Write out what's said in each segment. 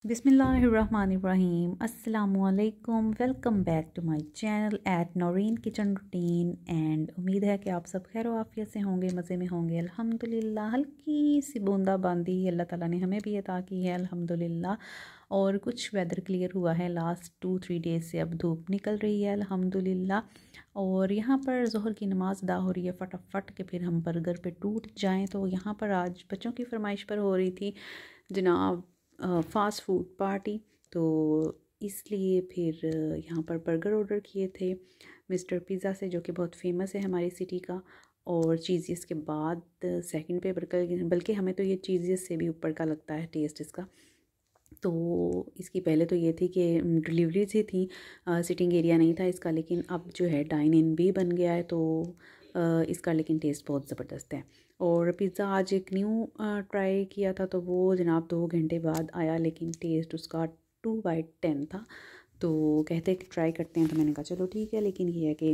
बिस्मिल्लाहिर्रहमानिर्रहीम अस्सलामुअलैकुम। Welcome back to my channel at Naureen kitchen routine. And उम्मीद है कि आप सब खैर आफियत से होंगे, मज़े में होंगे। अल्हम्दुलिल्लाह हल्की सी बूंदाबांदी अल्लाह ताला ने हमें भी अता की है अल्हम्दुलिल्लाह। और कुछ वेदर क्लियर हुआ है लास्ट 2-3 डेज़ से, अब धूप निकल रही है अल्हम्दुलिल्लाह। और यहाँ पर ज़ोहर की नमाज़ अदा हो रही है फटाफट के फिर हम बर्गर पे टूट जाएँ। तो यहाँ पर आज बच्चों की फरमाइश पर हो रही थी जनाब फ़ास्ट फूड पार्टी, तो इसलिए फिर यहाँ पर बर्गर ऑर्डर किए थे मिस्टर पिज़्ज़ा से, जो कि बहुत फेमस है हमारी सिटी का। और चीज़ियस के बाद सेकंड पे बर्गर, बल्कि हमें तो ये चीज़ियस से भी ऊपर का लगता है टेस्ट इसका। तो इसकी पहले तो ये थी कि डिलीवरी से थी, सिटिंग एरिया नहीं था इसका, लेकिन अब जो है डाइन इन भी बन गया है। तो इसका लेकिन टेस्ट बहुत ज़बरदस्त है। और पिज़्ज़ा आज एक न्यू ट्राई किया था, तो वो जनाब 2 घंटे बाद आया, लेकिन टेस्ट उसका 2/10 था। तो कहते कि ट्राई करते हैं, तो मैंने कहा चलो ठीक है। लेकिन ये है कि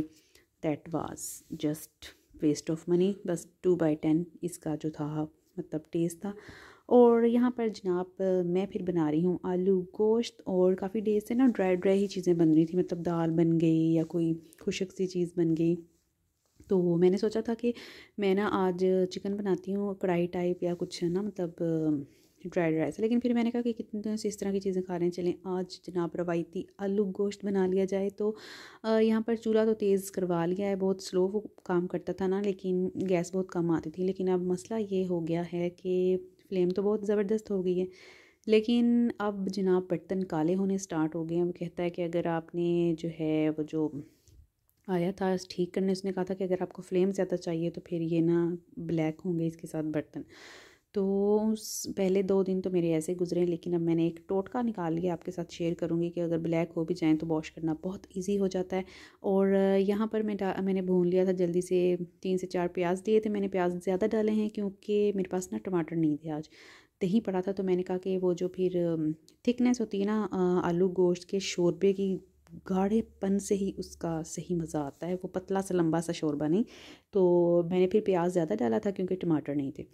that was just waste of money, बस 2/10 इसका जो था मतलब टेस्ट था। और यहाँ पर जनाब मैं फिर बना रही हूँ आलू गोश्त। और काफ़ी देर से ना ड्राई ड्राई ही चीज़ें बन रही थी, मतलब दाल बन गई या कोई खुशक सी चीज़ बन गई। तो मैंने सोचा था कि मैं ना आज चिकन बनाती हूँ कढ़ाई टाइप या कुछ है ना, मतलब ड्राई ड्राई से। लेकिन फिर मैंने कहा कि कितने दिनों से इस तरह की चीज़ें खा रहे हैं, चलें आज जनाब रवायती आलू गोश्त बना लिया जाए। तो यहाँ पर चूल्हा तो तेज़ करवा लिया है, बहुत स्लो वो काम करता था ना, लेकिन गैस बहुत कम आती थी। लेकिन अब मसला ये हो गया है कि फ्लेम तो बहुत ज़बरदस्त हो गई है, लेकिन अब जनाब बर्तन काले होने स्टार्ट हो गए हैं। वो कहता है कि अगर आपने जो है वो जो आया था ठीक करने, उसने कहा था कि अगर आपको फ्लेम ज़्यादा चाहिए तो फिर ये ना ब्लैक होंगे इसके साथ बर्तन। तो उस पहले 2 दिन तो मेरे ऐसे गुजरे, लेकिन अब मैंने एक टोटका निकाल लिया, आपके साथ शेयर करूँगी कि अगर ब्लैक हो भी जाएँ तो वॉश करना बहुत इजी हो जाता है। और यहाँ पर मैंने भून लिया था जल्दी से, 3 से 4 प्याज दिए थे मैंने। प्याज ज़्यादा डाले हैं क्योंकि मेरे पास ना टमाटर नहीं थे आज, दही पड़ा था। तो मैंने कहा कि वो जो फिर थिकनेस होती है ना आलू गोश्त के शोरबे की, गाढ़ेपन से ही उसका सही मज़ा आता है, वो पतला सा लंबा सा शोरबा नहीं। तो मैंने फिर प्याज ज़्यादा डाला था क्योंकि टमाटर नहीं थे।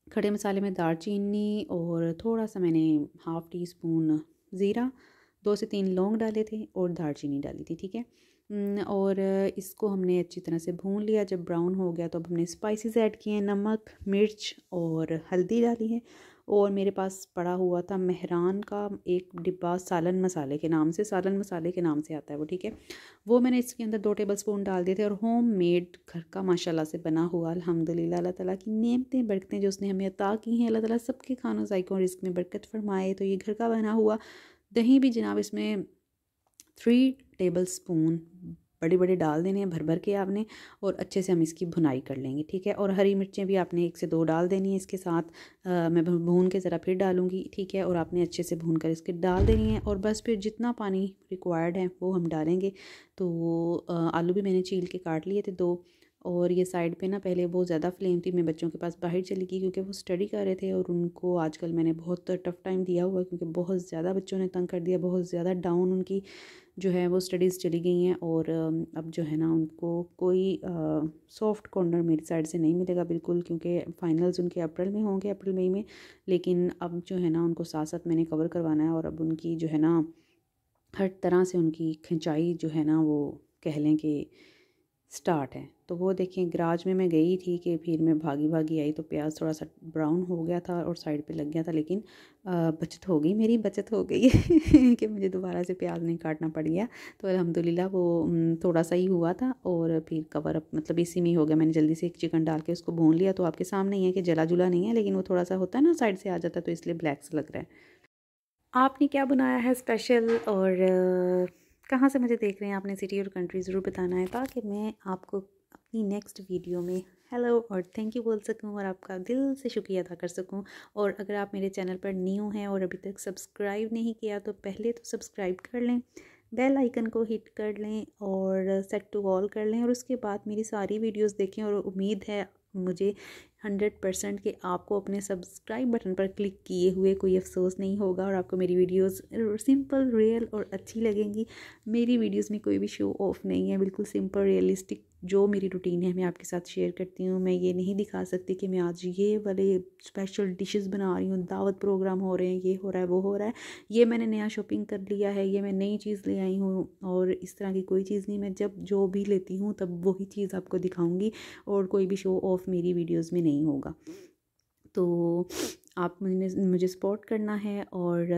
खड़े मसाले में दालचीनी और थोड़ा सा मैंने हाफ़ टी स्पून ज़ीरा, 2 से 3 लौंग डाले थे और दालचीनी डाली थी, ठीक है। और इसको हमने अच्छी तरह से भून लिया। जब ब्राउन हो गया तो अब हमने स्पाइसेस ऐड किए हैं, नमक, मिर्च और हल्दी डाली है। और मेरे पास पड़ा हुआ था मेहरान का एक डिब्बा, सालन मसाले के नाम से, सालन मसाले के नाम से आता है वो, ठीक है। वो मैंने इसके अंदर 2 टेबलस्पून डाल दिए थे। और होम मेड घर का माशाल्लाह से बना हुआ अल्हम्दुलिल्लाह, अल्लाह ताला की नेमतें बरकतें जो उसने हमें अता की हैं, अल्लाह ताला सबके खानों जायकों और रिस्क में बरकत फरमाए। तो ये घर का बना हुआ दही भी जनाब इसमें 3 टेबलस्पून बड़े बड़े डाल देने हैं, भर भर के आपने। और अच्छे से हम इसकी भुनाई कर लेंगे, ठीक है। और हरी मिर्चें भी आपने 1 से 2 डाल देनी है इसके साथ। मैं भून के ज़रा फिर डालूँगी, ठीक है। और आपने अच्छे से भून कर इसके डाल देनी है। और बस फिर जितना पानी रिक्वायर्ड है वो हम डालेंगे। तो आलू भी मैंने छील के काट लिए थे 2। और ये साइड पे ना पहले बहुत ज़्यादा फ्लेम थी, मैं बच्चों के पास बाहर चली गई क्योंकि वो स्टडी कर रहे थे। और उनको आजकल मैंने बहुत टफ़ टाइम दिया हुआ है क्योंकि बहुत ज़्यादा बच्चों ने तंग कर दिया, बहुत ज़्यादा डाउन उनकी जो है वो स्टडीज़ चली गई हैं। और अब जो है ना उनको कोई सॉफ्ट कॉर्नर मेरी साइड से नहीं मिलेगा बिल्कुल, क्योंकि फ़ाइनल्स उनके अप्रैल में होंगे, अप्रैल मई में। लेकिन अब जो है ना उनको साथ साथ मैंने कवर करवाना है। और अब उनकी जो है ना हर तरह से उनकी खिंचाई जो है ना वो कह लें कि स्टार्ट है। तो वो देखें गराज में मैं गई थी कि फिर मैं भागी भागी आई तो प्याज थोड़ा सा ब्राउन हो गया था और साइड पे लग गया था। लेकिन बचत हो गई, मेरी बचत हो गई कि मुझे दोबारा से प्याज नहीं काटना पड़ गया। तो अल्हम्दुलिल्लाह वो थोड़ा सा ही हुआ था और फिर कवर अप मतलब इसी में ही हो गया। मैंने जल्दी से एक चिकन डाल के उसको भून लिया। तो आपके सामने ही है कि जला जुला नहीं है, लेकिन वो थोड़ा सा होता है ना साइड से आ जाता है, तो इसलिए ब्लैक सा लग रहा है। आपने क्या बनाया है स्पेशल, और कहाँ से मुझे देख रहे हैं, आपने सिटी और कंट्री ज़रूर बताना है, ताकि मैं आपको अपनी नेक्स्ट वीडियो में हेलो और थैंक यू बोल सकूं और आपका दिल से शुक्रिया अदा कर सकूं। और अगर आप मेरे चैनल पर न्यू हैं और अभी तक सब्सक्राइब नहीं किया तो पहले तो सब्सक्राइब कर लें, बेल आइकन को हिट कर लें और सेट टू ऑल कर लें। और उसके बाद मेरी सारी वीडियोस देखें। और उम्मीद है मुझे 100% कि आपको अपने सब्सक्राइब बटन पर क्लिक किए हुए कोई अफसोस नहीं होगा और आपको मेरी वीडियोस सिंपल, रियल और अच्छी लगेंगी। मेरी वीडियोस में कोई भी शो ऑफ नहीं है, बिल्कुल सिंपल रियलिस्टिक जो मेरी रूटीन है मैं आपके साथ शेयर करती हूँ। मैं ये नहीं दिखा सकती कि मैं आज ये वाले स्पेशल डिशेस बना रही हूँ, दावत प्रोग्राम हो रहे हैं, ये हो रहा है, वो हो रहा है, ये मैंने नया शॉपिंग कर लिया है, ये मैं नई चीज़ ले आई हूँ, और इस तरह की कोई चीज़ नहीं। मैं जब जो भी लेती हूँ तब वही चीज़ आपको दिखाऊँगी, और कोई भी शो ऑफ मेरी वीडियोज़ में नहीं होगा। तो आप मुझे सपोर्ट करना है, और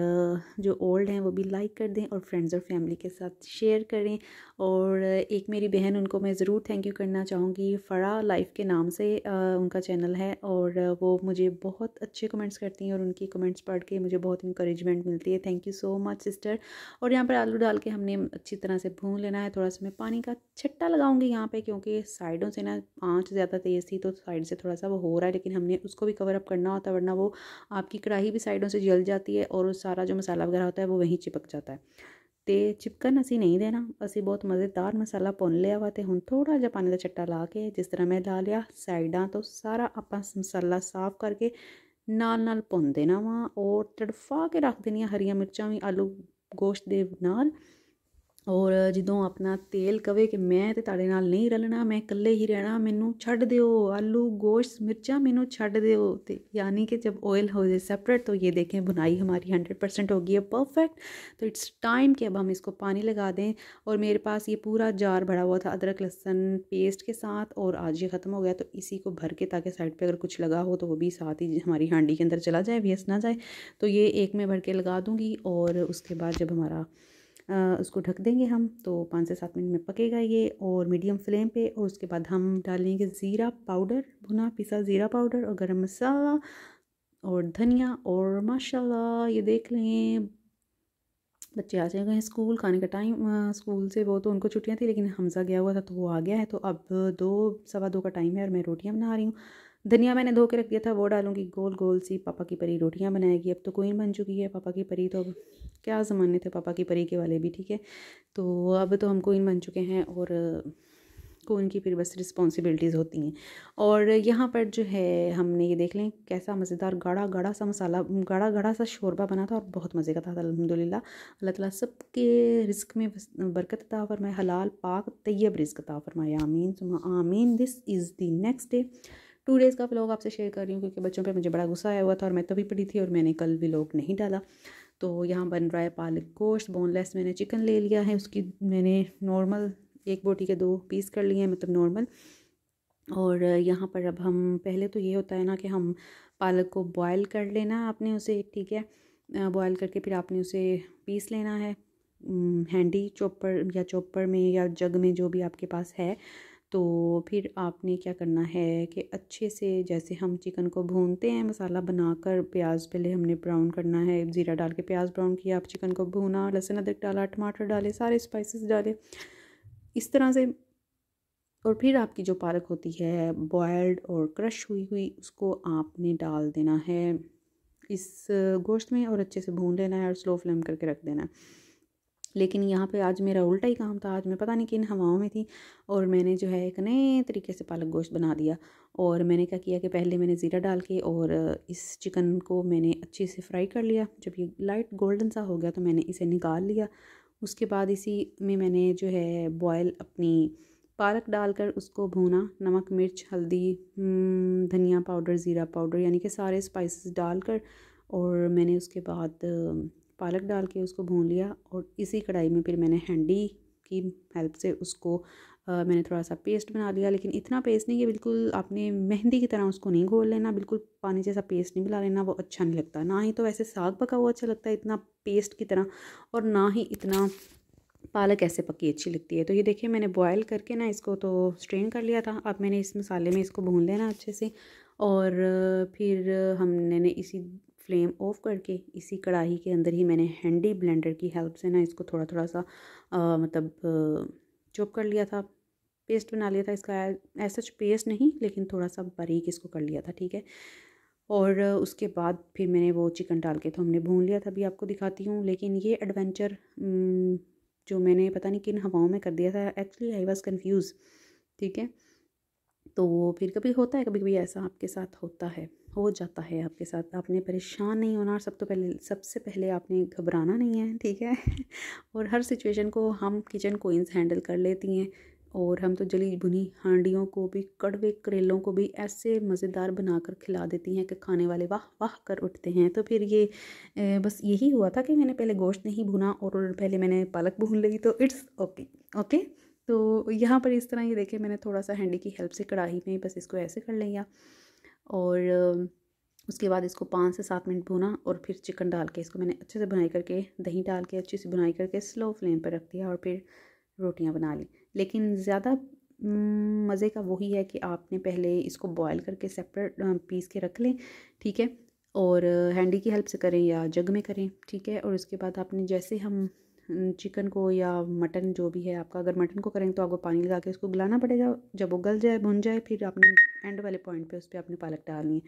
जो ओल्ड हैं वो भी लाइक कर दें, और फ्रेंड्स और फैमिली के साथ शेयर करें। और एक मेरी बहन, उनको मैं ज़रूर थैंक यू करना चाहूँगी, फ़रा लाइफ के नाम से उनका चैनल है, और वो मुझे बहुत अच्छे कमेंट्स करती हैं, और उनकी कमेंट्स पढ़ के मुझे बहुत इंकरेजमेंट मिलती है। Thank you so much sister. और यहाँ पर आलू डाल के हमने अच्छी तरह से भून लेना है। थोड़ा सा मैं पानी का छट्टा लगाऊंगी यहाँ पे, क्योंकि साइडों से ना आंच ज़्यादा तेज़ थी, तो साइड से थोड़ा सा वो हो रहा है, लेकिन हमने उसको भी कवर अप करना होता है, वरना वो आपकी कढ़ाई भी साइडों से जल जाती है, और सारा जो मसाला वगैरह होता है वो वहीं चिपक जाता है। तो चिपकन असी नहीं देना, असी बहुत मज़ेदार मसाला भुन लिया वा। तो हुण थोड़ा जिहा पानी का छट्टा ला के जिस तरह मैं ला लिया, साइडां तो सारा आपां मसाला साफ़ करके नाल नाल भुन देना वा, और तड़फा के रख देनियां हरियां मिर्चां भी आलू गोश्त दे नाल। और ਜਦੋਂ ਆਪਣਾ ਤੇਲ ਕਵੇ ਕਿ मैं तो ਤੁਹਾਡੇ ਨਾਲ नहीं रलना, मैं इकल्ले ही रहना, मैनू छड्ड दिओ, आलू गोश्त मिर्चा मैनू छड्ड दिओ। तो यानी कि जब ऑयल हो जाए सेपरेट, तो ये देखें बुनाई हमारी 100% हो गई है, परफेक्ट। तो इट्स टाइम कि अब हम इसको पानी लगा दें। और मेरे पास ये पूरा जार भरा हुआ था अदरक लहसुन पेस्ट के साथ, और आज ये ख़त्म हो गया, तो इसी को भर के, ताकि साइड पर अगर कुछ लगा हो तो वो भी साथ ही हमारी हांडी के अंदर चला जाए, वेस्ट ना जाए। तो ये एक में भर के लगा दूँगी, और उसके बाद जब हमारा उसको ढक देंगे हम, तो 5 से 7 मिनट में पकेगा ये, और मीडियम फ्लेम पे। और उसके बाद हम डालेंगे ज़ीरा पाउडर, भुना पिसा ज़ीरा पाउडर, और गरम मसाला और धनिया। और माशाल्लाह ये देख लें, बच्चे आ जाएंगे स्कूल, खाने का टाइम स्कूल से, वो तो उनको छुट्टियां थी, लेकिन हमज़ा गया हुआ था तो वो आ गया है। तो अब 2 सवा 2 का टाइम है, और मैं रोटियां बना रही हूँ। धनिया मैंने धो के रख दिया था, वो डालूंगी। गोल गोल सी पापा की परी रोटियां बनाएगी। अब तो क्वीन बन चुकी है पापा की परी, तो अब क्या ज़माने थे पापा की परी के वाले भी, ठीक है। तो अब तो हम क्वीन बन चुके हैं, और क्वीन की फिर बस रिस्पॉन्सिबिलिटीज़ होती हैं। और यहाँ पर जो है हमने ये देख लें कैसा मज़ेदार गाढ़ा गाढ़ा सा मसाला, गाढ़ा गाढ़ा सा शोरबा बना था, और बहुत मज़े का था अल्हम्दुलिल्लाह। अल्लाह ताला सबके रिस्क में बरकत अता फरमाए, हलाल पाक तैयब रिस्क अता फरमाए, आमीन सुमा आमीन। This is the next day, 2 days का व्लॉग आपसे शेयर कर रही हूँ, क्योंकि बच्चों पे मुझे बड़ा गुस्सा आया हुआ था, और मैं तभी पड़ी थी, और मैंने कल व्लॉग नहीं डाला। तो यहाँ बन रहा है पालक गोश्त, बोनलेस मैंने चिकन ले लिया है, उसकी मैंने नॉर्मल 1 बोटी के 2 पीस कर लिए हैं, मतलब नॉर्मल। और यहाँ पर अब हम, पहले तो ये होता है ना कि हम पालक को बॉयल कर लेना आपने उसे, ठीक है। बॉयल करके फिर आपने उसे पीस लेना है हैंडी चॉपर, या चॉपर में, या जग में, जो भी आपके पास है। तो फिर आपने क्या करना है कि अच्छे से, जैसे हम चिकन को भूनते हैं मसाला बनाकर, प्याज पहले हमने ब्राउन करना है, ज़ीरा डाल के प्याज ब्राउन किया, आप चिकन को भूना, लहसुन अदरक डाला, टमाटर डाले, सारे स्पाइसेस डाले इस तरह से। और फिर आपकी जो पालक होती है बॉयल्ड और क्रश हुई हुई, उसको आपने डाल देना है इस गोश्त में, और अच्छे से भून लेना है, और स्लो फ्लेम करके रख देना है। लेकिन यहाँ पे आज मेरा उल्टा ही काम था, आज मैं पता नहीं किन हवाओं में थी, और मैंने जो है एक नए तरीके से पालक गोश्त बना दिया। और मैंने क्या किया कि पहले मैंने ज़ीरा डाल के, और इस चिकन को मैंने अच्छे से फ्राई कर लिया। जब ये लाइट गोल्डन सा हो गया, तो मैंने इसे निकाल लिया। उसके बाद इसी में मैंने जो है बॉयल अपनी पालक डालकर उसको भूना, नमक मिर्च हल्दी धनिया पाउडर ज़ीरा पाउडर, यानी कि सारे स्पाइसेस डालकर। और मैंने उसके बाद पालक डाल के उसको भून लिया, और इसी कढ़ाई में फिर मैंने हैंडी की हेल्प से उसको मैंने थोड़ा सा पेस्ट बना लिया। लेकिन इतना पेस्ट नहीं कि बिल्कुल आपने मेहंदी की तरह उसको नहीं घोल लेना, बिल्कुल पानी जैसा पेस्ट नहीं मिला लेना, वो अच्छा नहीं लगता। ना ही तो वैसे साग पका हुआ अच्छा लगता है इतना पेस्ट की तरह, और ना ही इतना पालक ऐसे पकी अच्छी लगती है। तो ये देखिए मैंने बॉयल करके ना इसको तो स्ट्रेन कर लिया था। अब मैंने इस मसाले में इसको भून लेना अच्छे से, और फिर हमने इसी फ्लेम ऑफ करके इसी कढ़ाई के अंदर ही मैंने हैंडी ब्लेंडर की हेल्प से ना इसको थोड़ा थोड़ा सा मतलब चॉप कर लिया था, पेस्ट बना लिया था इसका। ऐसा पेस्ट नहीं, लेकिन थोड़ा सा बारीक इसको कर लिया था, ठीक है। और उसके बाद फिर मैंने वो चिकन डाल के तो हमने भून लिया था, अभी आपको दिखाती हूँ। लेकिन ये एडवेंचर जो मैंने पता नहीं किन हवाओं में कर दिया था, एक्चुअली आई वाज कंफ्यूज, ठीक है। तो फिर कभी होता है, कभी कभी ऐसा आपके साथ होता है, हो जाता है आपके साथ। आपने परेशान नहीं होना, सबसे पहले आपने घबराना नहीं है, ठीक है। और हर सिचुएशन को हम किचन क्वींस हैंडल कर लेती हैं, और हम तो जली भुनी हांडियों को भी, कड़वे करेलों को भी ऐसे मज़ेदार बनाकर खिला देती हैं कि खाने वाले वाह वाह कर उठते हैं। तो फिर ये बस यही हुआ था कि मैंने पहले गोश्त नहीं भुना और पहले मैंने पालक भून ली, तो इट्स ओके ओके। तो यहाँ पर इस तरह ये देखें, मैंने थोड़ा सा हैंडी की हेल्प से कढ़ाई में बस इसको ऐसे कर लिया और उसके बाद इसको 5 से 7 मिनट भुना और फिर चिकन डाल के इसको मैंने अच्छे से बुनाई करके, दही डाल के अच्छी सी बुनाई करके स्लो फ्लेम पर रख दिया और फिर रोटियां बना ली। लेकिन ज़्यादा मज़े का वही है कि आपने पहले इसको बॉयल करके सेपरेट पीस के रख लें, ठीक है, और हैंडी की हेल्प से करें या जग में करें, ठीक है। और उसके बाद आपने जैसे हम चिकन को या मटन जो भी है आपका, अगर मटन को करें तो आपको पानी लगा के उसको गलाना पड़ेगा, जब वो गल जाए भुन जाए फिर आपने एंड वाले पॉइंट पे उस पर आपने पालक डालनी है।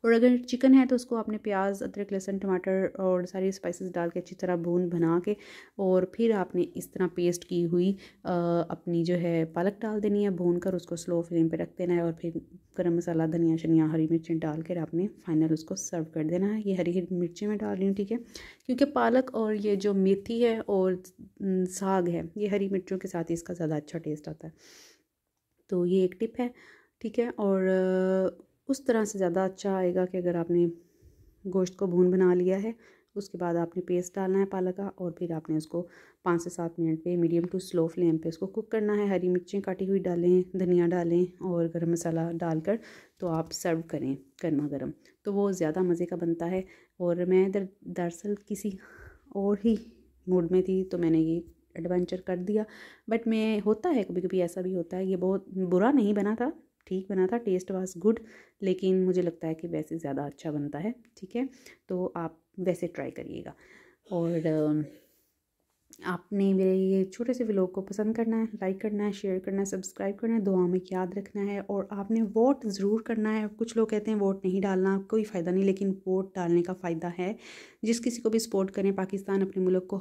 और अगर चिकन है तो उसको आपने प्याज, अदरक, लहसुन, टमाटर और सारी स्पाइसेस डाल के अच्छी तरह भून बना के और फिर आपने इस तरह पेस्ट की हुई अपनी जो है पालक डाल देनी है, भून कर उसको स्लो फ्लेम पे रख देना है और फिर गरम मसाला, धनिया शनिया, हरी मिर्चें डाल कर आपने फाइनल उसको सर्व कर देना है। ये हरी हरी मिर्चें मैं डाल रही हूँ, ठीक है, क्योंकि पालक और ये जो मेथी है और साग है, ये हरी मिर्चों के साथ ही इसका ज़्यादा अच्छा टेस्ट आता है। तो ये एक टिप है, ठीक है। और उस तरह से ज़्यादा अच्छा आएगा कि अगर आपने गोश्त को भून बना लिया है, उसके बाद आपने पेस्ट डालना है पालक का और फिर आपने उसको 5 से 7 मिनट पे मीडियम टू स्लो फ्लेम पे उसको कुक करना है। हरी मिर्चें काटी हुई डालें, धनिया डालें और गरम मसाला डालकर तो आप सर्व करें गर्मा गर्म, तो वो ज़्यादा मज़े का बनता है। और मैं दरअसल किसी और ही मूड में थी तो मैंने ये एडवेंचर कर दिया, बट मैं होता है कभी कभी ऐसा भी होता है। ये बहुत बुरा नहीं बना था, ठीक बना था, टेस्ट वाज गुड, लेकिन मुझे लगता है कि वैसे ज़्यादा अच्छा बनता है, ठीक है। तो आप वैसे ट्राई करिएगा। और आपने मेरे ये छोटे से व्लॉग को पसंद करना है, लाइक करना है, शेयर करना है, सब्सक्राइब करना है, दुआ में याद रखना है और आपने वोट ज़रूर करना है। कुछ लोग कहते हैं वोट नहीं डालना, कोई फ़ायदा नहीं, लेकिन वोट डालने का फ़ायदा है। जिस किसी को भी सपोर्ट करें, पाकिस्तान अपने मुल्क को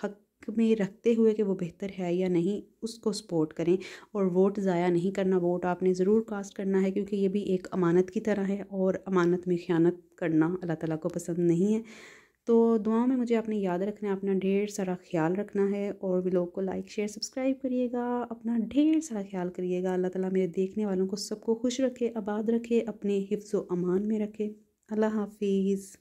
हक में रखते हुए कि वो बेहतर है या नहीं, उसको सपोर्ट करें और वोट ज़ाया नहीं करना। वोट आपने ज़रूर कास्ट करना है क्योंकि ये भी एक अमानत की तरह है और अमानत में ख़यानत करना अल्लाह ताला को पसंद नहीं है। तो दुआओं में मुझे आपने याद रखना है, अपना ढेर सारा ख्याल रखना है और व्लॉग को लाइक शेयर सब्सक्राइब करिएगा, अपना ढेर सारा ख्याल करिएगा। अल्लाह ताला मेरे देखने वालों को सबको खुश रखे, आबाद रखे, अपने हिफ्ज़ व अमान में रखे। अल्लाह हाफिज़।